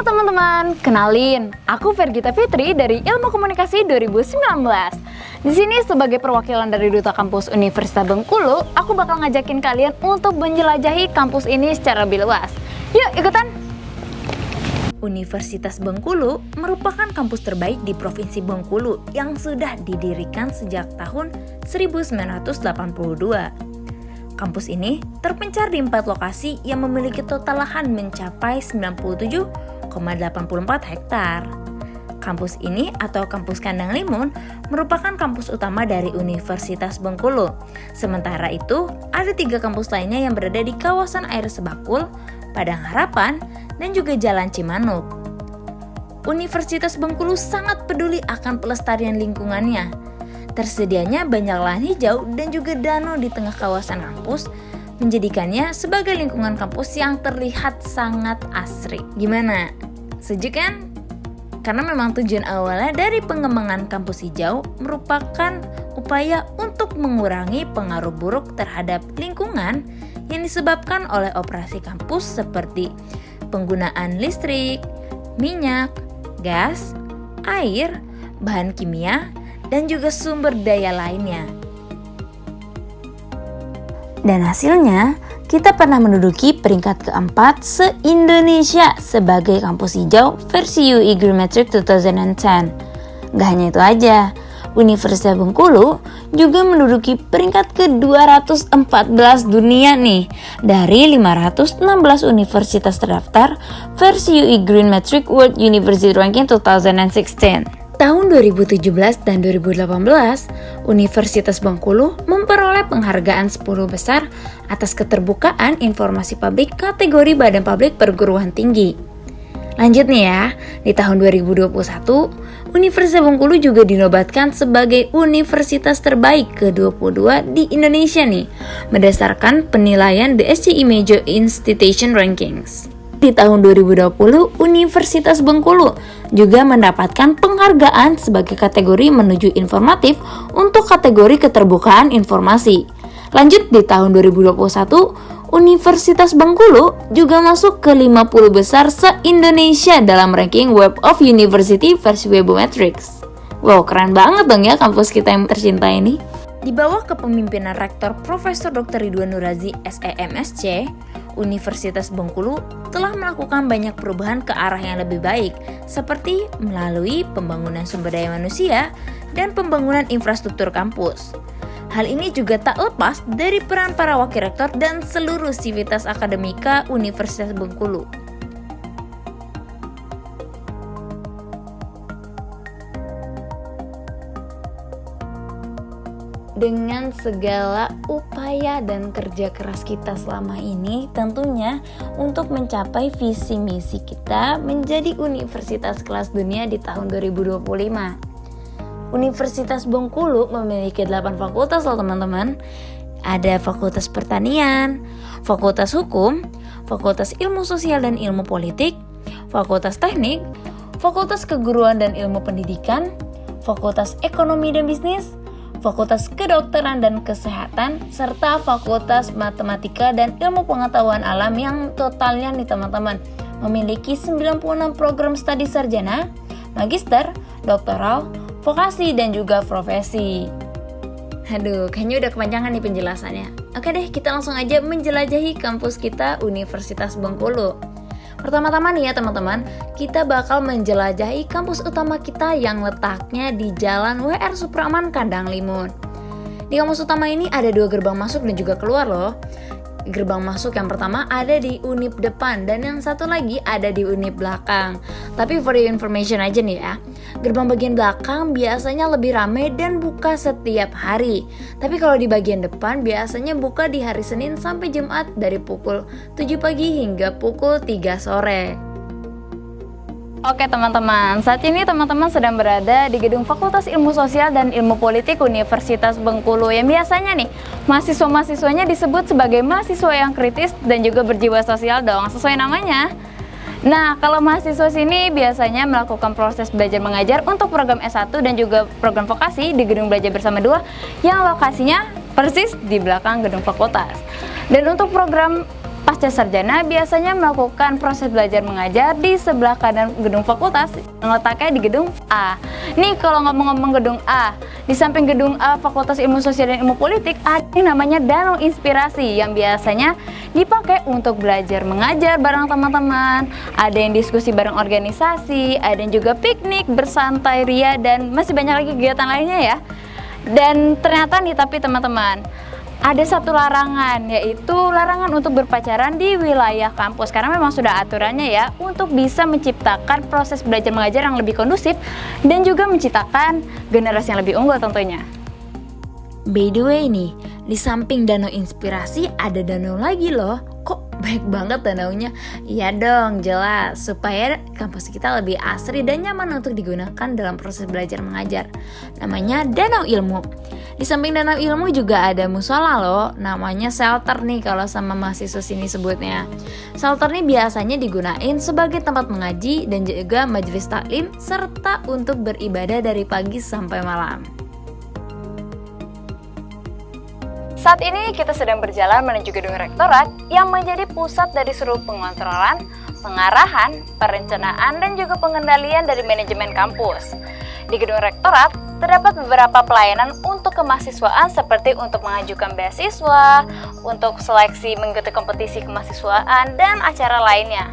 Halo teman-teman, kenalin, aku Vergita Fitri dari Ilmu Komunikasi 2019. Di sini sebagai perwakilan dari Duta Kampus Universitas Bengkulu, aku bakal ngajakin kalian untuk menjelajahi kampus ini secara lebih luas. Yuk ikutan! Universitas Bengkulu merupakan kampus terbaik di Provinsi Bengkulu yang sudah didirikan sejak tahun 1982. Kampus ini terpencar di 4 lokasi yang memiliki total lahan mencapai 97,84 hektar. Kampus ini atau Kampus Kandang Limun merupakan kampus utama dari Universitas Bengkulu. Sementara itu, ada 3 kampus lainnya yang berada di kawasan Air Sebakul, Padang Harapan, dan juga Jalan Cimanuk. Universitas Bengkulu sangat peduli akan pelestarian lingkungannya. Tersedianya banyak lahan hijau dan juga danau di tengah kawasan kampus, menjadikannya sebagai lingkungan kampus yang terlihat sangat asri. Gimana? Sejuk kan? Karena memang tujuan awalnya dari pengembangan kampus hijau merupakan upaya untuk mengurangi pengaruh buruk terhadap lingkungan yang disebabkan oleh operasi kampus seperti penggunaan listrik, minyak, gas, air, bahan kimia, dan juga sumber daya lainnya. Dan hasilnya, kita pernah menduduki peringkat keempat se-Indonesia sebagai kampus hijau versi UI Green Metric 2010. Gak hanya itu aja, Universitas Bengkulu juga menduduki peringkat ke-214 dunia nih dari 516 universitas terdaftar versi UI Green Metric World University Ranking 2016. Tahun 2017 dan 2018, Universitas Bengkulu memperoleh penghargaan 10 besar atas keterbukaan informasi publik kategori Badan Publik Perguruan Tinggi. Lanjut nih ya, di tahun 2021, Universitas Bengkulu juga dinobatkan sebagai universitas terbaik ke-22 di Indonesia nih, berdasarkan penilaian DSCI Major Institution Rankings. Di tahun 2020, Universitas Bengkulu juga mendapatkan penghargaan sebagai kategori menuju informatif untuk kategori keterbukaan informasi. Lanjut di tahun 2021, Universitas Bengkulu juga masuk ke 50 besar se-Indonesia dalam ranking Web of University versi Webometrics. Wow, keren banget dong ya kampus kita yang tercinta ini. Di bawah kepemimpinan Rektor Profesor Dr. Ridwan Nurazi SEMSC, Universitas Bengkulu telah melakukan banyak perubahan ke arah yang lebih baik, seperti melalui pembangunan sumber daya manusia dan pembangunan infrastruktur kampus. Hal ini juga tak lepas dari peran para wakil rektor dan seluruh sivitas akademika Universitas Bengkulu. Dengan segala upaya dan kerja keras kita selama ini, tentunya untuk mencapai visi misi kita menjadi universitas kelas dunia di tahun 2025. Universitas Bengkulu memiliki 8 fakultas loh teman-teman. Ada Fakultas Pertanian, Fakultas Hukum, Fakultas Ilmu Sosial dan Ilmu Politik, Fakultas Teknik, Fakultas Keguruan dan Ilmu Pendidikan, Fakultas Ekonomi dan Bisnis, Fakultas Kedokteran dan Kesehatan, serta Fakultas Matematika dan Ilmu Pengetahuan Alam yang totalnya nih teman-teman memiliki 96 program studi sarjana, magister, doktoral, vokasi dan juga profesi. Aduh, kayaknya udah kepanjangan nih penjelasannya. Oke deh, kita langsung aja menjelajahi kampus kita Universitas Bengkulu. Pertama-tama nih ya teman-teman, kita bakal menjelajahi kampus utama kita yang letaknya di Jalan WR Supraman Kandang Limun. Di kampus utama ini ada 2 gerbang masuk dan juga keluar loh. Gerbang masuk yang pertama ada di unit depan dan yang satu lagi ada di unit belakang. Tapi for your information aja nih ya, gerbang bagian belakang biasanya lebih ramai dan buka setiap hari. Tapi kalau di bagian depan biasanya buka di hari Senin sampai Jumat dari pukul 7 pagi hingga pukul 3 sore. Oke teman-teman, saat ini teman-teman sedang berada di gedung Fakultas Ilmu Sosial dan Ilmu Politik Universitas Bengkulu yang biasanya nih mahasiswa-mahasiswanya disebut sebagai mahasiswa yang kritis dan juga berjiwa sosial dong, sesuai namanya. Nah, kalau mahasiswa sini biasanya melakukan proses belajar mengajar untuk program S1 dan juga program vokasi di gedung Belajar Bersama 2 yang lokasinya persis di belakang gedung fakultas. Dan untuk program pasca sarjana biasanya melakukan proses belajar mengajar di sebelah kanan gedung fakultas yang letaknya di gedung A. Nih kalau ngomong-ngomong gedung A, di samping gedung A Fakultas Ilmu Sosial dan Ilmu Politik ada yang namanya Danau Inspirasi yang biasanya dipakai untuk belajar mengajar bareng teman-teman. Ada yang diskusi bareng organisasi, ada yang juga piknik, bersantai ria, dan masih banyak lagi kegiatan lainnya ya. Dan ternyata nih tapi teman-teman, ada satu larangan, yaitu larangan untuk berpacaran di wilayah kampus. Karena memang sudah aturannya ya, untuk bisa menciptakan proses belajar mengajar yang lebih kondusif dan juga menciptakan generasi yang lebih unggul tentunya. By the way nih, di samping Danau Inspirasi ada danau lagi loh. Kok baik banget danaunya? Iya dong, jelas. Supaya kampus kita lebih asri dan nyaman untuk digunakan dalam proses belajar mengajar. Namanya Danau Ilmu. Di samping Danau Ilmu juga ada musola loh. Namanya shelter nih kalau sama mahasiswa sini sebutnya. Shelter nih biasanya digunain sebagai tempat mengaji dan juga majelis taklim serta untuk beribadah dari pagi sampai malam. Saat ini kita sedang berjalan menuju gedung rektorat yang menjadi pusat dari seluruh pengontrolan, pengarahan, perencanaan, dan juga pengendalian dari manajemen kampus. Di gedung rektorat terdapat beberapa pelayanan untuk kemahasiswaan seperti untuk mengajukan beasiswa, untuk seleksi mengikuti kompetisi kemahasiswaan, dan acara lainnya.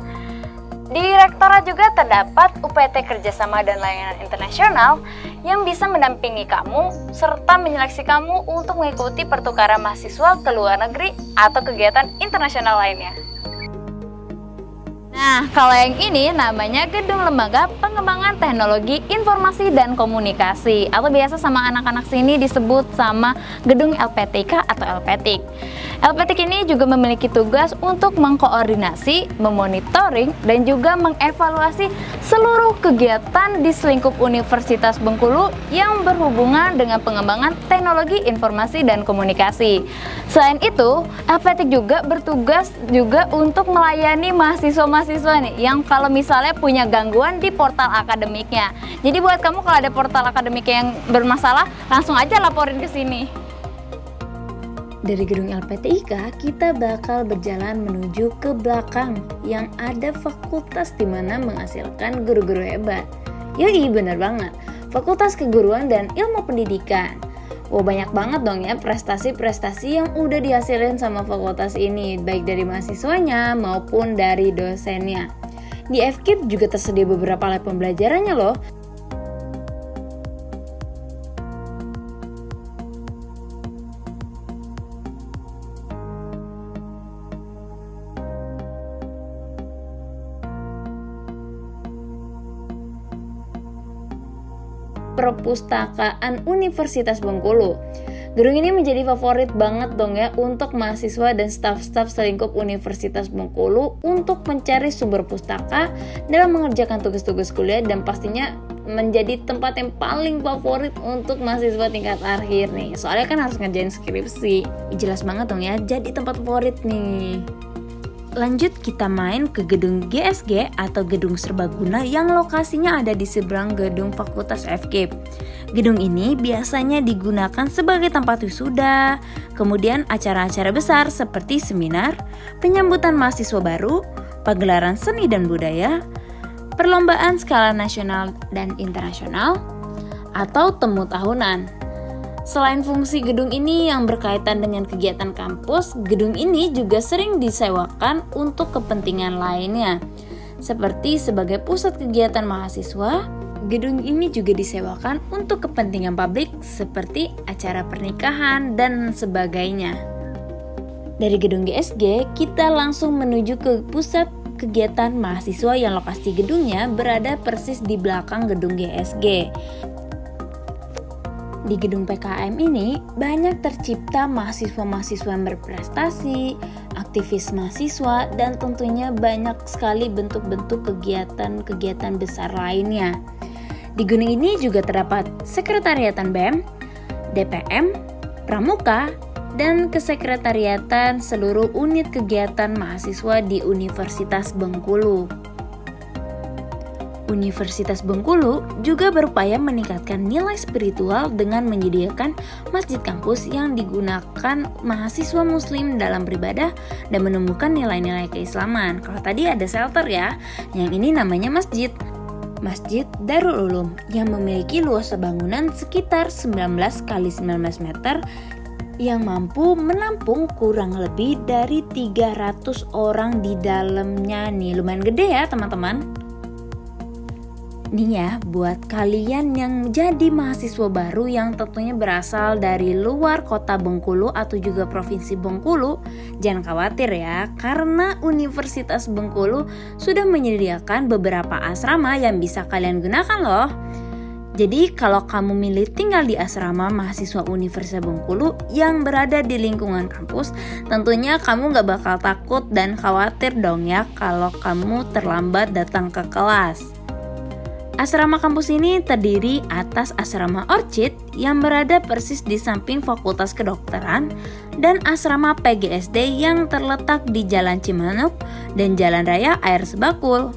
Di rektorat juga terdapat UPT Kerjasama dan Layanan Internasional yang bisa mendampingi kamu serta menyeleksi kamu untuk mengikuti pertukaran mahasiswa ke luar negeri atau kegiatan internasional lainnya. Nah, kalau yang ini namanya Gedung Lembaga Pengembangan Teknologi Informasi dan Komunikasi, atau biasa sama anak-anak sini disebut sama Gedung LPTK atau LPTIK. LPTIK ini juga memiliki tugas untuk mengkoordinasi, memonitoring, dan juga mengevaluasi seluruh kegiatan di selingkup Universitas Bengkulu yang berhubungan dengan pengembangan teknologi informasi dan komunikasi. Selain itu, LPTIK juga bertugas juga untuk melayani mahasiswa-mahasiswa nih yang kalau misalnya punya gangguan di portal akademiknya. Jadi buat kamu kalau ada portal akademik yang bermasalah, langsung aja laporin ke sini. Dari gedung LPTIK, kita bakal berjalan menuju ke belakang yang ada fakultas di mana menghasilkan guru-guru hebat. Yoi, bener banget. Fakultas Keguruan dan Ilmu Pendidikan. Wah, banyak banget dong ya prestasi-prestasi yang udah dihasilin sama fakultas ini, baik dari mahasiswanya maupun dari dosennya. Di FKIP juga tersedia beberapa lab pembelajarannya loh. Perpustakaan Universitas Bengkulu. Gedung ini menjadi favorit banget dong ya untuk mahasiswa dan staf-staf selingkup Universitas Bengkulu untuk mencari sumber pustaka dalam mengerjakan tugas-tugas kuliah, dan pastinya menjadi tempat yang paling favorit untuk mahasiswa tingkat akhir nih. Soalnya kan harus ngerjain skripsi. Jelas banget dong ya, jadi tempat favorit nih. Lanjut kita main ke gedung GSG atau Gedung Serbaguna yang lokasinya ada di seberang gedung Fakultas FKIP. Gedung ini biasanya digunakan sebagai tempat wisuda, kemudian acara-acara besar seperti seminar, penyambutan mahasiswa baru, pagelaran seni dan budaya, perlombaan skala nasional dan internasional, atau temu tahunan. Selain fungsi gedung ini yang berkaitan dengan kegiatan kampus, gedung ini juga sering disewakan untuk kepentingan lainnya. Seperti sebagai pusat kegiatan mahasiswa, gedung ini juga disewakan untuk kepentingan publik seperti acara pernikahan dan sebagainya. Dari gedung GSG, kita langsung menuju ke pusat kegiatan mahasiswa yang lokasi gedungnya berada persis di belakang gedung GSG. Di gedung PKM ini banyak tercipta mahasiswa-mahasiswa yang berprestasi, aktivis mahasiswa, dan tentunya banyak sekali bentuk-bentuk kegiatan-kegiatan besar lainnya. Di gedung ini juga terdapat sekretariatan BEM, DPM, Pramuka, dan kesekretariatan seluruh unit kegiatan mahasiswa di Universitas Bengkulu. Universitas Bengkulu juga berupaya meningkatkan nilai spiritual dengan menyediakan masjid kampus yang digunakan mahasiswa muslim dalam beribadah dan menemukan nilai-nilai keislaman. Kalau tadi ada shelter ya, yang ini namanya masjid. Masjid Darul Ulum yang memiliki luas bangunan sekitar 19 kali 19 meter yang mampu menampung kurang lebih dari 300 orang di dalamnya nih. Lumayan gede ya teman-teman. Nih ya, buat kalian yang jadi mahasiswa baru yang tentunya berasal dari luar kota Bengkulu atau juga provinsi Bengkulu, jangan khawatir ya, karena Universitas Bengkulu sudah menyediakan beberapa asrama yang bisa kalian gunakan loh. Jadi kalau kamu milih tinggal di asrama mahasiswa Universitas Bengkulu yang berada di lingkungan kampus, tentunya kamu gak bakal takut dan khawatir dong ya kalau kamu terlambat datang ke kelas. Asrama kampus ini terdiri atas asrama Orchid yang berada persis di samping Fakultas Kedokteran dan asrama PGSD yang terletak di Jalan Cimanuk dan Jalan Raya Air Sebakul.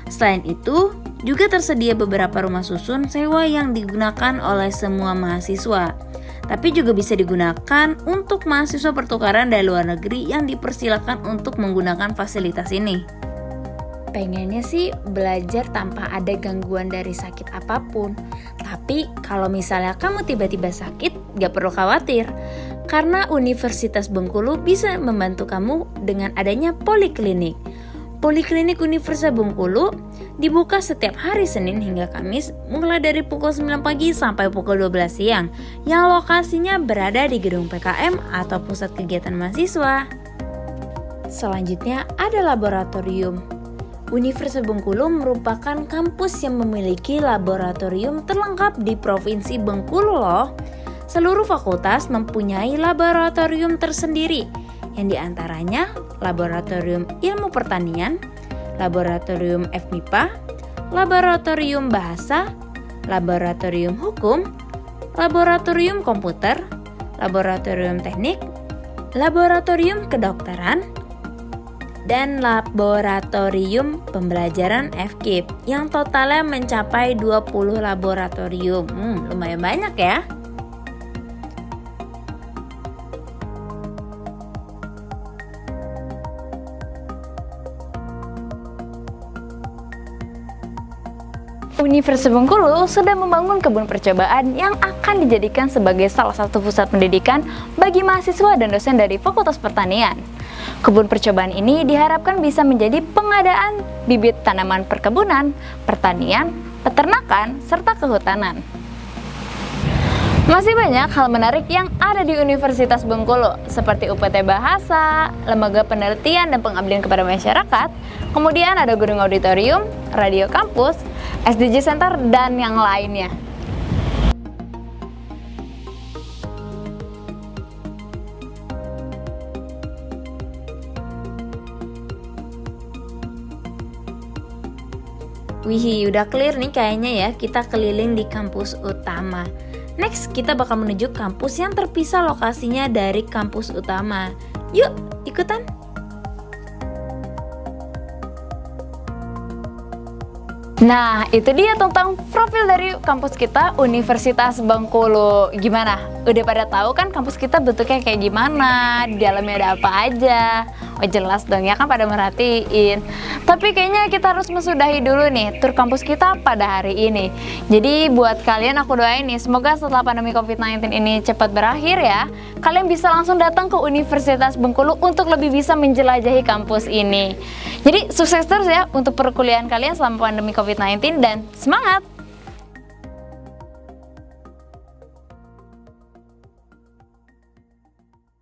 Selain itu, juga tersedia beberapa rumah susun sewa yang digunakan oleh semua mahasiswa. Tapi juga bisa digunakan untuk mahasiswa pertukaran dari luar negeri yang dipersilakan untuk menggunakan fasilitas ini. Pengennya sih belajar tanpa ada gangguan dari sakit apapun. Tapi kalau misalnya kamu tiba-tiba sakit, gak perlu khawatir. Karena Universitas Bengkulu bisa membantu kamu dengan adanya poliklinik. Poliklinik Universitas Bengkulu dibuka setiap hari Senin hingga Kamis mulai dari pukul 9 pagi sampai pukul 12 siang. Yang lokasinya berada di gedung PKM atau pusat kegiatan mahasiswa. Selanjutnya ada laboratorium. Universitas Bengkulu merupakan kampus yang memiliki laboratorium terlengkap di Provinsi Bengkulu loh. Seluruh fakultas mempunyai laboratorium tersendiri, yang diantaranya Laboratorium Ilmu Pertanian, Laboratorium FMIPA, Laboratorium Bahasa, Laboratorium Hukum, Laboratorium Komputer, Laboratorium Teknik, Laboratorium Kedokteran, dan Laboratorium Pembelajaran FKIP yang totalnya mencapai 20 laboratorium. Lumayan banyak ya. Universitas Bengkulu sudah membangun kebun percobaan yang akan dijadikan sebagai salah satu pusat pendidikan bagi mahasiswa dan dosen dari Fakultas Pertanian. Kebun percobaan ini diharapkan bisa menjadi pengadaan bibit tanaman perkebunan, pertanian, peternakan, serta kehutanan. Masih banyak hal menarik yang ada di Universitas Bengkulu, seperti UPT Bahasa, Lembaga Penelitian dan Pengabdian kepada Masyarakat, kemudian ada gedung auditorium, radio kampus, SDG Center, dan yang lainnya. Wih, udah clear nih kayaknya ya, kita keliling di kampus utama. Next, kita bakal menuju kampus yang terpisah lokasinya dari kampus utama. Yuk, ikutan! Nah, itu dia tentang profil dari kampus kita, Universitas Bengkulu. Gimana? Udah pada tahu kan kampus kita bentuknya kayak gimana? Di dalamnya ada apa aja? Oh jelas dong ya kan pada merhatiin. Tapi kayaknya kita harus mensudahi dulu nih tur kampus kita pada hari ini. Jadi buat kalian aku doain nih, semoga setelah pandemi COVID-19 ini cepat berakhir ya, kalian bisa langsung datang ke Universitas Bengkulu untuk lebih bisa menjelajahi kampus ini. Jadi sukses terus ya untuk perkuliahan kalian selama pandemi COVID-19 dan semangat!